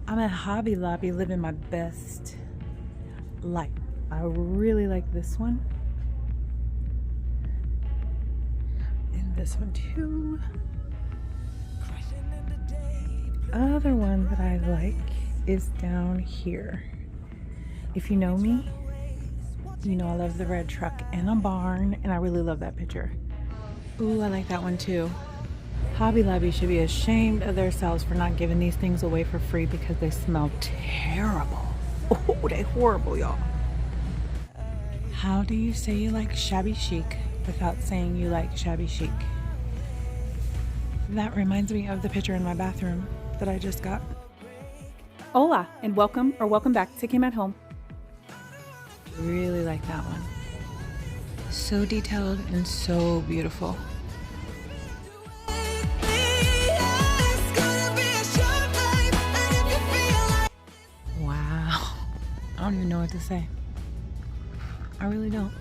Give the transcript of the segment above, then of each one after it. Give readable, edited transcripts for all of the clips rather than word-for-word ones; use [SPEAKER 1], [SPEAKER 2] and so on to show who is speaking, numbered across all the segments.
[SPEAKER 1] I'm at Hobby Lobby living my best life. I really like this one. And this one too. Other one that I like is down here. If you know me, you know I love the red truck and a barn, and I really love that picture. Ooh, I like that one too. Hobby Lobby should be ashamed of themselves for not giving these things away for free because they smell terrible. Oh, they horrible, y'all. How do you say you like shabby chic without saying you like shabby chic? That reminds me of the picture in my bathroom that I just got.
[SPEAKER 2] Hola, and welcome back to 𝐇𝐎𝐒 at Home.
[SPEAKER 1] Really like that one. So detailed and so beautiful. Wow. I don't even know what to say. I really don't.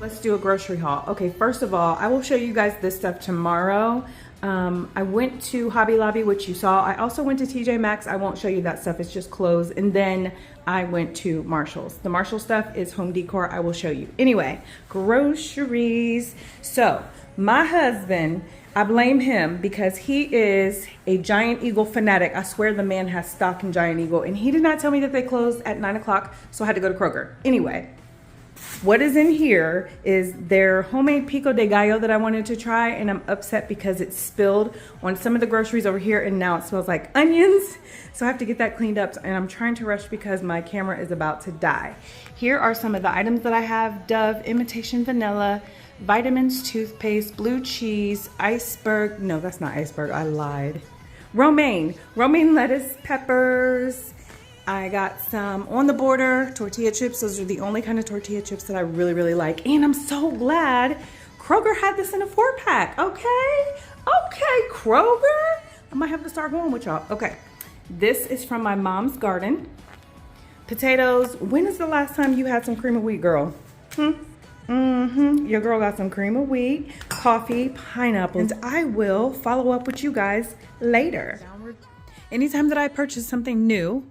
[SPEAKER 1] Let's do a grocery haul. Okay, first of all, I will show you guys this stuff tomorrow. I went to Hobby Lobby, which you saw. I also went to TJ Maxx. I won't show you that stuff. It's just clothes. And then I went to Marshall's. The Marshall stuff is home decor. I will show you. Anyway, groceries. So my husband, I blame him because he is a Giant Eagle fanatic. I swear the man has stock in Giant Eagle. And he did not tell me that they closed at 9 o'clock. So I had to go to Kroger. Anyway. What is in here is their homemade pico de gallo that I wanted to try, and I'm upset because it spilled on some of the groceries over here and now it smells like onions. So I have to get that cleaned up, and I'm trying to rush because my camera is about to die. Here are some of the items that I have: Dove Imitation Vanilla, Vitamins toothpaste, blue cheese, iceberg, no that's not iceberg, I lied. Romaine lettuce, peppers. I got some On the Border tortilla chips. Those are the only kind of tortilla chips that I really like. And I'm so glad Kroger had this in a 4-pack. Okay, Kroger. I might have to start going with y'all. Okay, this is from my mom's garden. Potatoes. When is the last time you had some cream of wheat, girl? Your girl got some cream of wheat, coffee, pineapples. And I will follow up with you guys later. Anytime that I purchase something new,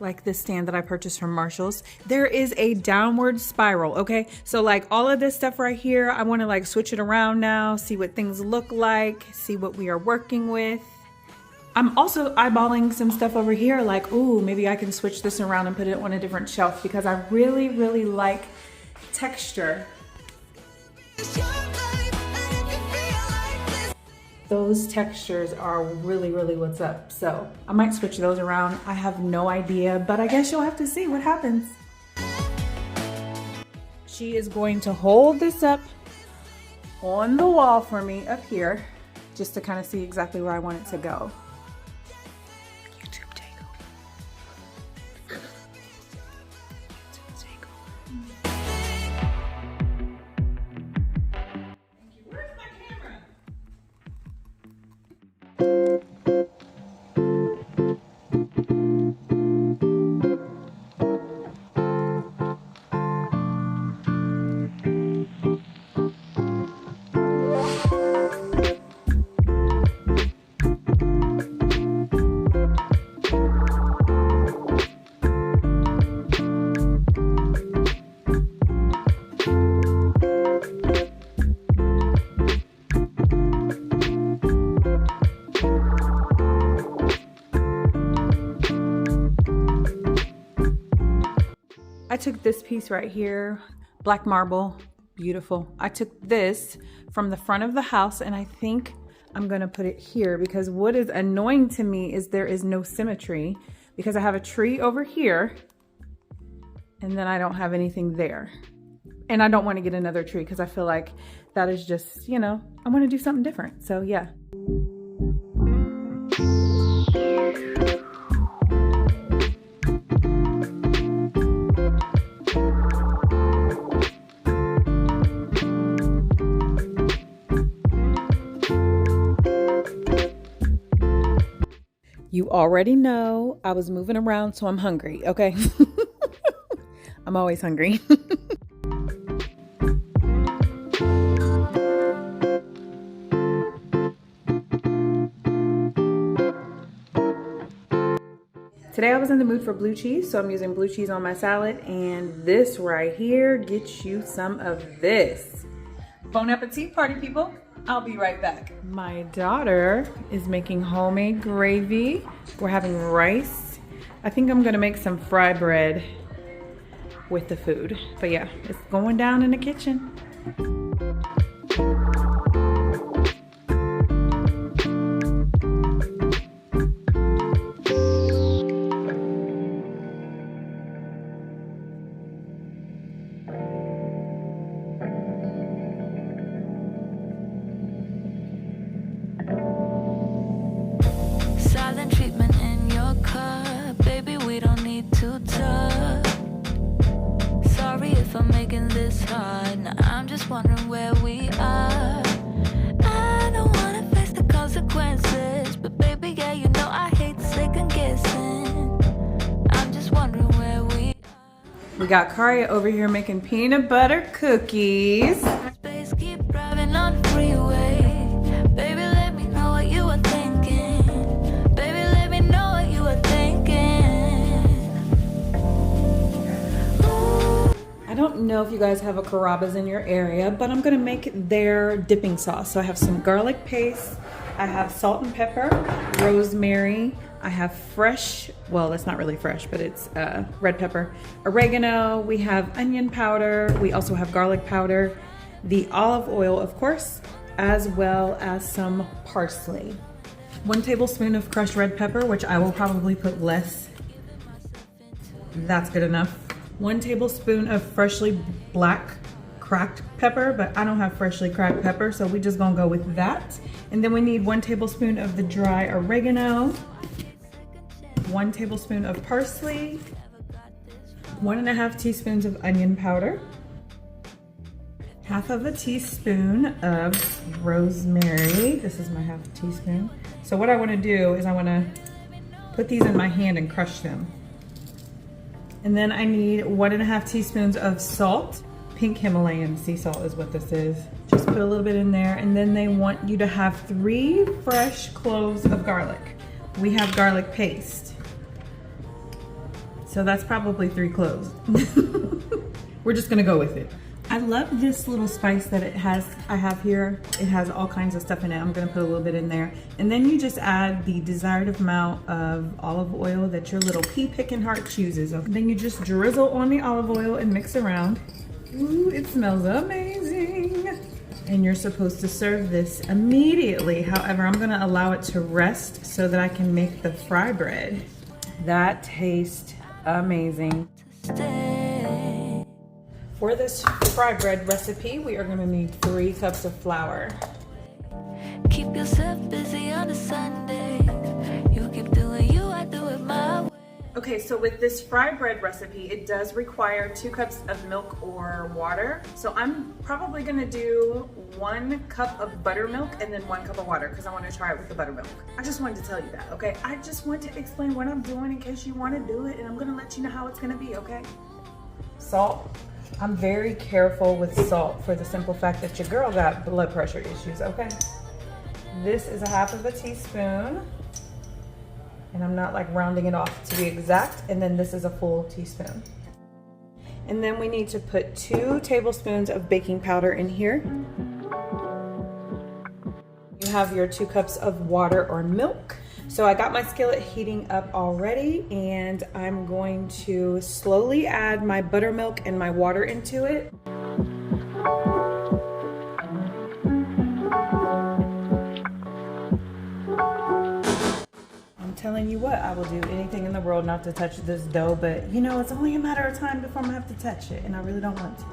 [SPEAKER 1] like this stand that I purchased from Marshall's, there is a downward spiral, okay? So like all of this stuff right here, I wanna like switch it around now, see what things look like, see what we are working with. I'm also eyeballing some stuff over here like, ooh, maybe I can switch this around and put it on a different shelf because I really like texture. Those textures are really what's up. So I might switch those around. I have no idea, but I guess you'll have to see what happens. She is going to hold this up on the wall for me up here, just to kind of see exactly where I want it to go. I took this piece right here, black marble, beautiful. I took this from the front of the house and I think I'm gonna put it here because what is annoying to me is there is no symmetry because I have a tree over here and then I don't have anything there. And I don't wanna get another tree because I feel like that is just, you know, I wanna do something different, so yeah. You already know I was moving around, so I'm hungry, okay? I'm always hungry. Today I was in the mood for blue cheese, so I'm using blue cheese on my salad, and this right here gets you some of this. Bon appetit, party people. I'll be right back. My daughter is making homemade gravy. We're having rice. I think I'm gonna make some fry bread with the food. But yeah, it's going down in the kitchen.
[SPEAKER 3] Silent treatment in your cup, baby, we don't need to talk. Sorry if I'm making this hard. Now I'm just wondering where we are. I don't wanna face the consequences, but baby, yeah, you know I hate second guessing. I'm just wondering where we
[SPEAKER 1] We got Karia over here making peanut butter cookies.
[SPEAKER 3] are. Space, keep driving on the freeway. Baby, let me know what you were thinking. Baby, let me know what you were thinking. Ooh.
[SPEAKER 1] I don't know if you guys have a Carrabba's in your area, but I'm gonna make their dipping sauce. So I have some garlic paste, I have salt and pepper, rosemary, I have fresh, well, it's not really fresh, but it's red pepper, oregano, we have onion powder, we also have garlic powder, the olive oil, of course, as well as some parsley. 1 tablespoon of crushed red pepper, which I will probably put less. That's good enough. 1 tablespoon of freshly black cracked pepper, but I don't have freshly cracked pepper, so we just gonna go with that. And then we need 1 tablespoon of the dry oregano, 1 tablespoon of parsley, 1.5 teaspoons of onion powder, 1/2 teaspoon of rosemary. This is my 1/2 teaspoon. So what I wanna do is I wanna put these in my hand and crush them. And then I need 1.5 teaspoons of salt. Pink Himalayan sea salt is what this is. Just put a little bit in there. And then they want you to have 3 fresh cloves of garlic. We have garlic paste. So that's probably 3 cloves. We're just gonna go with it. I love this little spice that I have here. It has all kinds of stuff in it. I'm gonna put a little bit in there. And then you just add the desired amount of olive oil that your little pea picking heart chooses. Then you just drizzle on the olive oil and mix around. Ooh, it smells amazing. And you're supposed to serve this immediately. However, I'm gonna allow it to rest so that I can make the fry bread. That tastes amazing.
[SPEAKER 3] Stay.
[SPEAKER 1] For this fry bread recipe, we are gonna need 3 cups of flour.
[SPEAKER 3] Keep yourself busy on a Sunday. You keep doing you, I do it my way.
[SPEAKER 1] Okay, so with this fry bread recipe, it does require 2 cups of milk or water. So I'm probably gonna do 1 cup of buttermilk and then 1 cup of water because I want to try it with the buttermilk. I just wanted to tell you that, okay? I just want to explain what I'm doing in case you want to do it, and I'm gonna let you know how it's gonna be, okay? Salt. I'm very careful with salt for the simple fact that your girl got blood pressure issues, okay? This is 1/2 teaspoon. And I'm not like rounding it off to be exact. And then this is a full teaspoon. And then we need to put 2 tablespoons of baking powder in here. You have your 2 cups of water or milk. So I got my skillet heating up already, and I'm going to slowly add my buttermilk and my water into it. Telling you what, I will do anything in the world not to touch this dough, but you know, it's only a matter of time before I'm gonna have to touch it, and I really don't want to.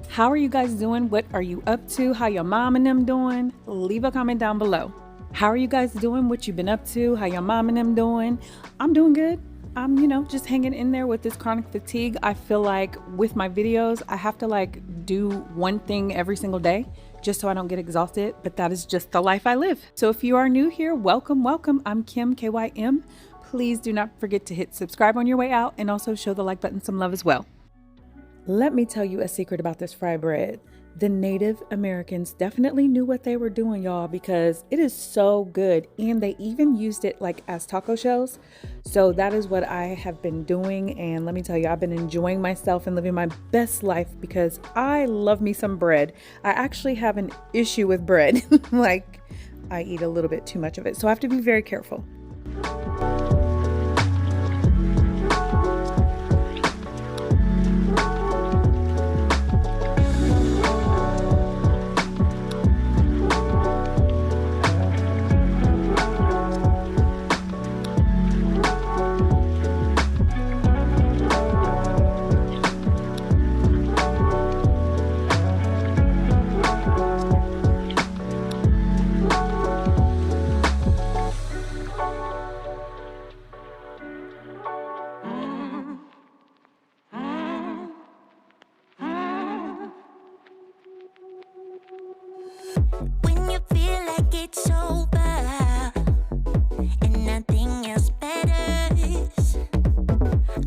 [SPEAKER 2] How are you guys doing? What are you up to? How your mom and them doing? Leave a comment down below. How are you guys doing? What you been up to? How your mom and them doing? I'm doing good. I'm, just hanging in there with this chronic fatigue. I feel like with my videos, I have to do one thing every single day just so I don't get exhausted, but that is just the life I live. So if you are new here, welcome, welcome. I'm Kim, KYM. Please do not forget to hit subscribe on your way out and also show the like button some love as well. Let me tell you a secret about this fry bread. The Native Americans definitely knew what they were doing, y'all, because it is so good. And they even used it like as taco shells. So that is what I have been doing. And let me tell you, I've been enjoying myself and living my best life because I love me some bread. I actually have an issue with bread. Like, I eat a little bit too much of it. So I have to be very careful.
[SPEAKER 3] When you feel like it's over and nothing else matters,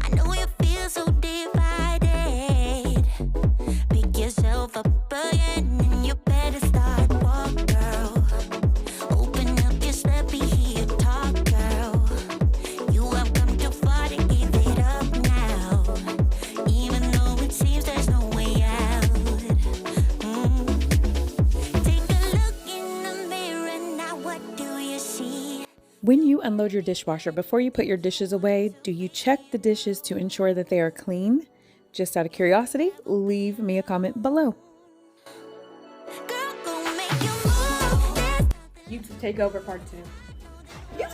[SPEAKER 3] I know you feel so divided. Pick yourself up again and you better start walk, girl. Open up your slippy heel, talk, girl. You have come too far to give it up now, even though it seems there's no way out.
[SPEAKER 2] When you unload your dishwasher, before you put your dishes away, do you check the dishes to ensure that they are clean? Just out of curiosity, leave me a comment below.
[SPEAKER 4] YouTube Takeover Part 2.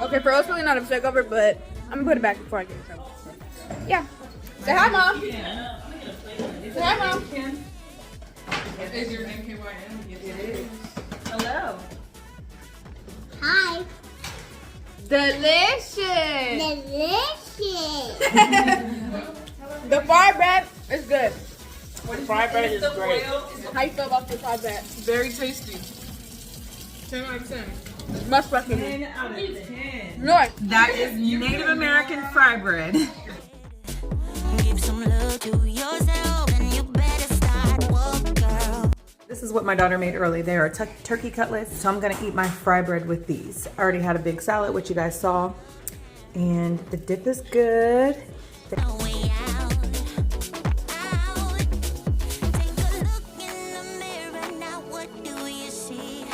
[SPEAKER 4] Okay, for us, really not a takeover, but I'm gonna put it back before I get in trouble. Yeah. Say hi, Mom. Say hi, Mom.
[SPEAKER 1] Is your name KYM? Yes, it is. Hello.
[SPEAKER 5] Hi.
[SPEAKER 4] Delicious.
[SPEAKER 5] Delicious.
[SPEAKER 4] The fry bread is good.
[SPEAKER 6] Fried bread is great.
[SPEAKER 4] How you feel about the fry bread?
[SPEAKER 1] Very tasty. 10 out of 10.
[SPEAKER 4] Must recommend.
[SPEAKER 1] 10 out of 10.
[SPEAKER 4] No.
[SPEAKER 1] That is Native American fry bread.
[SPEAKER 3] Give some love to yourself and you better start walk, girl.
[SPEAKER 1] This is what my daughter made early. They are turkey cutlets, so I'm gonna eat my fry bread with these. I already had a big salad, which you guys saw, and the dip is good.
[SPEAKER 3] No way out, out. Take a look in the mirror now. What do you see?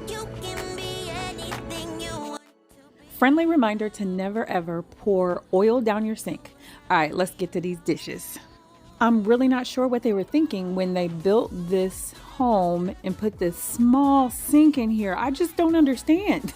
[SPEAKER 3] You can be anything you want to be.
[SPEAKER 2] Friendly reminder to never ever pour oil down your sink. All right, let's get to these dishes. I'm really not sure what they were thinking when they built this home and put this small sink in here. I just don't understand.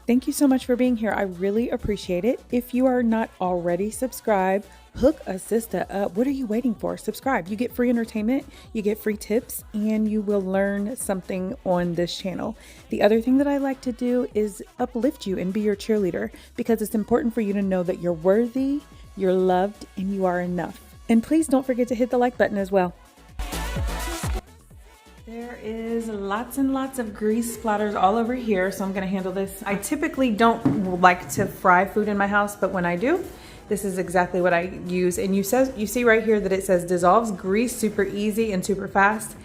[SPEAKER 2] Thank you so much for being here. I really appreciate it. If you are not already subscribed, hook a sister up. What are you waiting for? Subscribe. You get free entertainment, you get free tips, and you will learn something on this channel. The other thing that I like to do is uplift you and be your cheerleader, because it's important for you to know that you're worthy, you're loved, and you are enough. And please don't forget to hit the like button as well. There is lots and lots of grease splatters all over here, so I'm gonna handle this. I typically don't like to fry food in my house, but when I do, this is exactly what I use. And you see right here that it says dissolves grease super easy and super fast.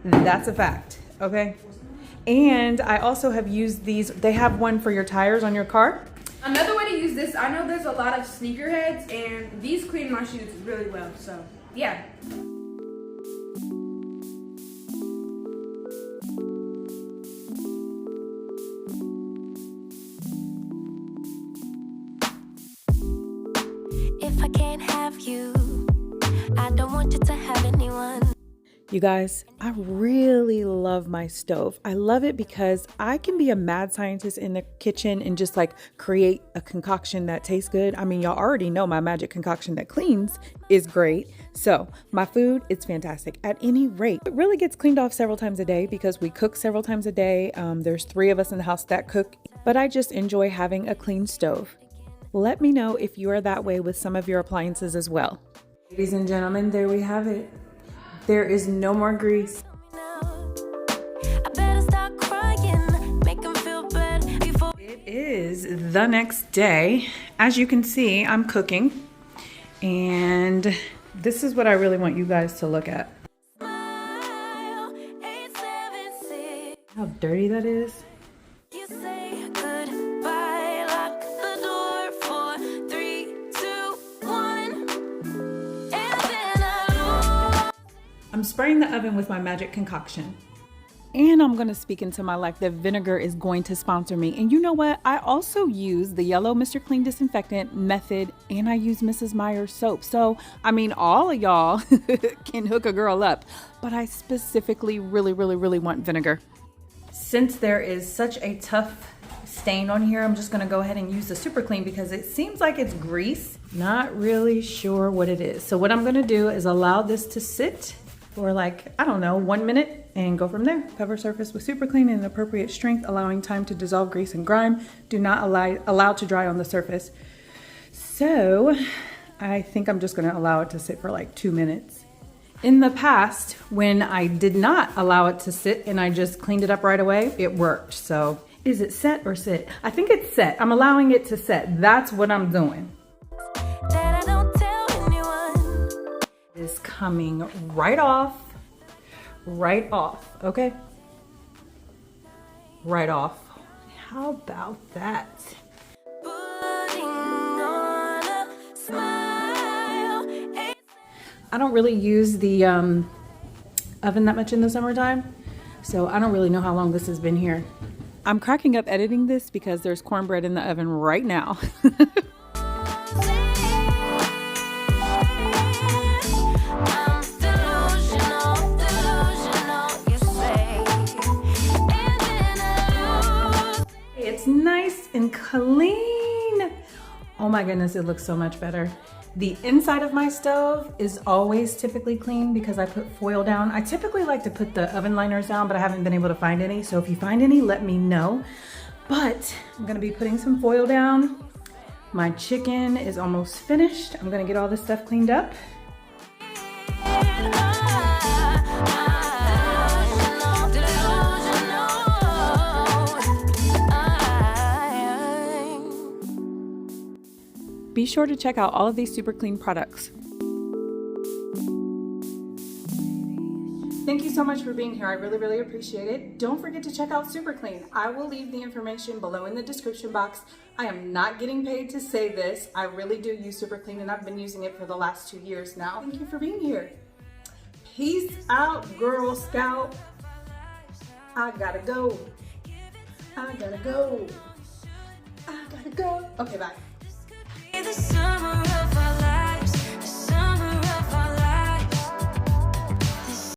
[SPEAKER 2] That's a fact, okay? And I also have used these. They have one for your tires on your car.
[SPEAKER 4] Another way to use this, I know there's a lot of sneakerheads, and these clean my shoes really well. So, yeah.
[SPEAKER 3] If I can't have you, I don't want you to have anyone.
[SPEAKER 2] You guys, I really love my stove. I love it because I can be a mad scientist in the kitchen and just like create a concoction that tastes good. I mean, y'all already know my magic concoction that cleans is great. So my food, it's fantastic at any rate. It really gets cleaned off several times a day because we cook several times a day. There's 3 of us in the house that cook, but I just enjoy having a clean stove. Let me know if you are that way with some of your appliances as well.
[SPEAKER 1] Ladies and gentlemen, there we have it. There is no more grease.
[SPEAKER 3] I better stop crying, make 'em feel bad before.
[SPEAKER 1] It is the next day. As you can see, I'm cooking. And this is what I really want you guys to look at.
[SPEAKER 3] Smile, 876.
[SPEAKER 1] How dirty that is.
[SPEAKER 3] You say goodbye, lock the door for 3, 2, 1, and then I lose.
[SPEAKER 1] I'm spraying the oven with my magic concoction.
[SPEAKER 2] And I'm going to speak into my life that vinegar is going to sponsor me. And you know what? I also use the yellow Mr. Clean disinfectant method, and I use Mrs. Meyer's soap. So, I mean, all of y'all can hook a girl up, but I specifically really want vinegar.
[SPEAKER 1] Since there is such a tough stain on here, I'm just gonna go ahead and use the Super Clean because it seems like it's grease. Not really sure what it is. So what I'm gonna do is allow this to sit for like, I don't know, 1 minute and go from there. Cover surface with Super Clean in an appropriate strength, allowing time to dissolve grease and grime. Do not allow to dry on the surface. So I think I'm just gonna allow it to sit for like 2 minutes. In the past, when I did not allow it to sit and I just cleaned it up right away, it worked. So is it set or sit? I think it's set. I'm allowing it to set. That's what I'm doing.
[SPEAKER 3] That I don't tell anyone.
[SPEAKER 1] It is coming right off, okay? Right off. How about that?
[SPEAKER 3] Putting on a smile.
[SPEAKER 1] I don't really use the oven that much in the summertime, so I don't really know how long this has been here.
[SPEAKER 2] I'm cracking up editing this because there's cornbread in the oven right now.
[SPEAKER 1] It's nice and clean. Oh my goodness, it looks so much better. The inside of my stove is always typically clean because I put foil down. I typically like to put the oven liners down, but I haven't been able to find any. So if you find any, let me know. But I'm gonna be putting some foil down. My chicken is almost finished. I'm gonna get all this stuff cleaned up.
[SPEAKER 2] Be sure to check out all of these Super Clean products.
[SPEAKER 1] Thank you so much for being here. I really appreciate it. Don't forget to check out Super Clean. I will leave the information below in the description box. I am not getting paid to say this. I really do use Super Clean and I've been using it for the last 2 years now. Thank you for being here. Peace out, Girl Scout. I gotta go. I gotta go. I gotta go. Okay, bye.
[SPEAKER 3] The sun.